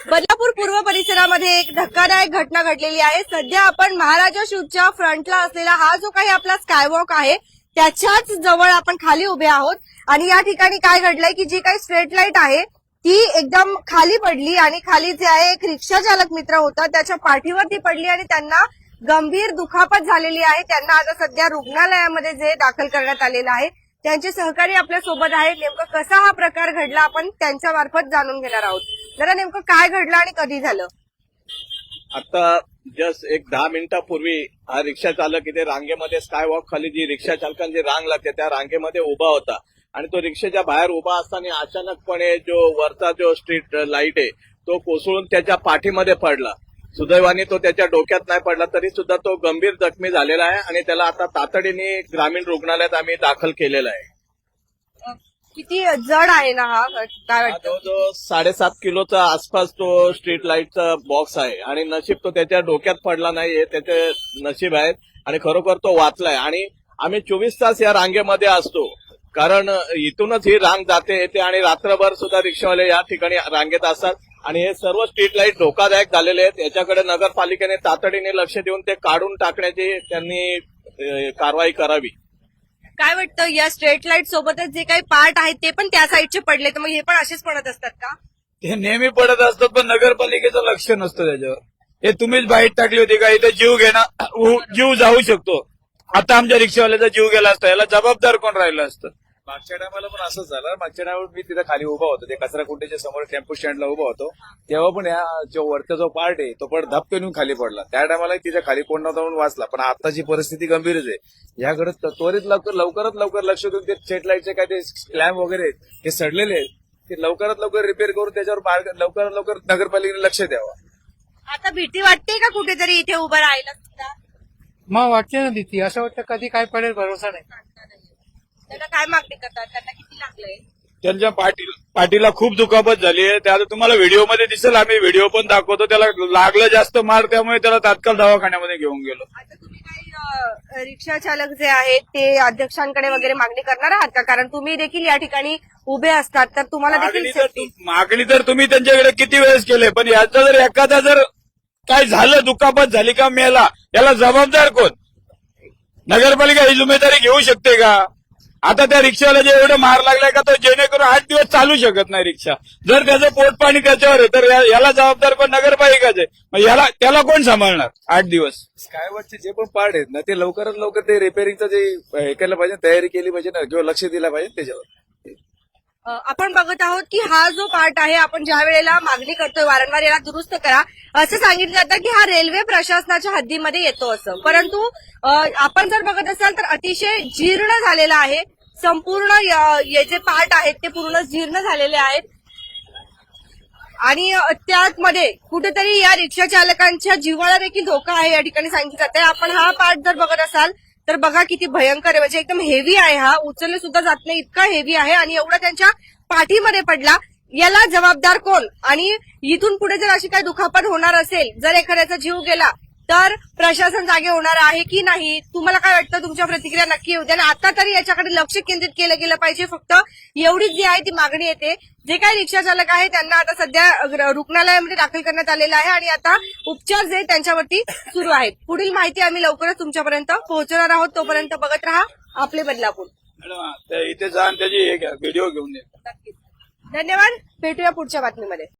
बदलापूर पूर्व परिसरामध्ये एक धक्कादायक घटना घडलेली आहे। सध्या आपण महाराजा शूटच्या फ्रंटला असलेला हा जो काही आपला स्कायवॉक आहे त्याच्याच जवळ आपण खाली उभे आहोत आणि या ठिकाणी काय घडलंय की जी काही स्ट्रीट लाईट आहे ती एकदम खाली पडली आणि खाली जे आहे एक रिक्षा चालक मित्र होता त्याच्या पाठीवरती पडली आणि त्यांना गंभीर दुखापत झालेली आहे। त्यांना आता सध्या रुग्णालयामध्ये जे दाखल करण्यात आलेलं आहे। त्यांचे सहकारी आपल्या सोबत आहेत। नेमकं कसा हा प्रकार घडला आपण त्यांच्या मार्फत जाणून घेणार आहोत। जरा नेमकं काय घडलं आणि कधी झालं? आता जस्ट एक 10 मिनिटापूर्वी हा रिक्षा चालक इथे रांगेमध्ये स्कायवॉक खाली जी रिक्षा चालकांची रांग लागते त्या रांगेमध्ये उभा होता आणि तो रिक्षाच्या बाहेर उभा असताना अचानकपणे जो वरचा जो स्ट्रीट लाईट आहे तो कोसळून त्याच्या पाठीमध्ये पडला। सुदैवाने तो त्याच्या डोक्यात नाही पडला तरी सुद्धा तो गंभीर जखमी झालेला आहे आणि त्याला आता तातडीने ग्रामीण रुग्णालयात आम्ही दाखल केलेला आहे। किती जड आहे ना हा? काय वाटतं? जो 7.5 किलोचा आसपास तो स्ट्रीट लाईटचा बॉक्स आहे आणि नशीब तो त्याच्या डोक्यात पडला नाहीये, त्याचे नशीब आहे आणि खरोखर तो वाचलाय। आणि आम्ही 24 तास या रांगेमध्ये असतो कारण इथूनच ही रांग जाते येते आणि रात्रभर सुद्धा रिक्षावाले या ठिकाणी रांगेत असतात आणि हे सर्व स्ट्रीट लाईट धोकादायक झालेले आहेत। याच्याकडे नगरपालिकेने तातडीने लक्ष देऊन ते काढून टाकण्याची त्यांनी कारवाई करावी। काय वाटतं या स्ट्रीट लाईट सोबतच जे काही पार्ट आहेत ते पण त्या साईडचे पडले तर मग हे पण असेच पडत असतात का? ते नेहमी पडत असतात पण नगरपालिकेचं लक्ष नसतं त्याच्यावर। हे तुम्हीच बाईट टाकली होती का इथे जीव जाऊ शकतो। आता आमच्या रिक्षावाल्याचा जीव गेला असता याला जबाबदार कोण राहिलं असतं? मागच्या टायमाला पण असंच झालं। मागच्या टायमाला मी तिथे खाली उभा होतो, ते कचरा कुंडीच्या समोर टेम्पो स्टँडला उभा होतो, तेव्हा पण या जो वरचा जो पार्ट आहे तो पण धपकन खाली पडला। त्या टायमाला तिच्या खाली कोण नव्हता म्हणून वाचला, पण आताची परिस्थिती गंभीरच आहे। याकडे त्वरित लवकरात लवकर लक्ष देऊन ते स्ट्रीट लाईटचे काय ते स्लॅम्प वगैरे हे सडलेले आहेत ते लवकरात लवकर रिपेअर करून त्याच्यावर लवकरात लवकर नगरपालिकेने लक्ष द्यावं। आता भीती वाटते का कुठेतरी इथे उभं राहायला सुद्धा? मग वाटते ना भीती, असं वाटतं कधी काय पडेल भरोसा नाही। त्यांना काय मागणी करतात? त्यांना किती लागलंय? त्यांच्या पाठीला खूप दुखापत झाली आहे। ते आता तुम्हाला व्हिडिओमध्ये दिसेल, आम्ही व्हिडिओ पण दाखवतो। त्याला लागलं जास्त मार, त्यामुळे त्याला तात्काळ दवाखान्यामध्ये घेऊन गेलो। आता तुम्ही काही रिक्षा चालक जे आहेत ते अध्यक्षांकडे वगैरे मागणी करणार आहात का? कारण तुम्ही देखील या ठिकाणी उभे असतात तर तुम्हाला देखील मागणी तर तुम्ही त्यांच्याकडे किती वेळेस केले, पण याचा जर एखादा जर काय झालं, दुखापत झाली का मेला, याला जबाबदार कोण? नगरपालिका ही जिम्मेदारी घेऊ शकते का? आता त्या रिक्षाला एवढं मार लागलाय का तो जेणेकरून 8 दिवस चालू शकत नाही रिक्षा। जर त्याचं पोट पाणी त्याच्यावर आहे तर याला जबाबदार कोण? नगरपालिकाच आहे। मग त्याला कोण सांभाळणार 8 दिवस? स्कायवॉकचे जे पण पार्ट आहेत ना ते लवकरात लवकर ते रिपेअरिंगचं जे हे केलं पाहिजे, तयारी केली पाहिजे ना, किंवा लक्ष दिलं पाहिजे त्याच्यावर। आपण बघत आहोत की हा जो पार्ट आहे आपण ज्या वेळेला मागणी करतोय वारंवार याला दुरुस्त करा असं सांगितलं जातं की हा रेल्वे प्रशासनाच्या हद्दीमध्ये येतो असं, परंतु आपण जर बघत असाल तर अतिशय जीर्ण झालेला आहे। संपूर्ण हे जे पार्ट आहेत ते पूर्ण जीर्ण झालेले आहेत आणि त्यामध्ये कुठेतरी या रिक्षा चालकांच्या जीवाला देखील धोका आहे या ठिकाणी सांगितलं जाते। आपण हा पार्ट जर बघत असाल तर बघा किती भयंकर आहे, म्हणजे एकदम हेवी आहे, हा उचलले सुद्धा जात नाही इतका हेवी आहे आणि एवढा त्यांच्या पाठीमध्ये पडला। याला जबाबदार कोण? आणि इथून पुढे जर अशी काही दुखापत होणार असेल, जर एखाद्याचा जीव गेला तर प्रशासन जागे होणार आहे की नाही? तुम्हाला काय वाटतं? तुमच्या प्रतिक्रिया नक्की येऊ द्या आणि आता तरी याच्याकडे लक्ष केंद्रित केलं गेलं पाहिजे। फक्त एवढीच जी आहे ती मागणी येते। जे काही रिक्षा चालक आहे त्यांना आता सध्या रुग्णालयामध्ये दाखल करण्यात आलेलं आहे आणि आता उपचार जे त्यांच्यावरती सुरू आहेत। पुढील माहिती आम्ही लवकरच तुमच्यापर्यंत पोहोचणार आहोत। तोपर्यंत बघत राहा आपले बदलापूर। इथे जाऊन त्याची व्हिडिओ घेऊन ये। धन्यवाद, भेटूया पुढच्या बातमीमध्ये।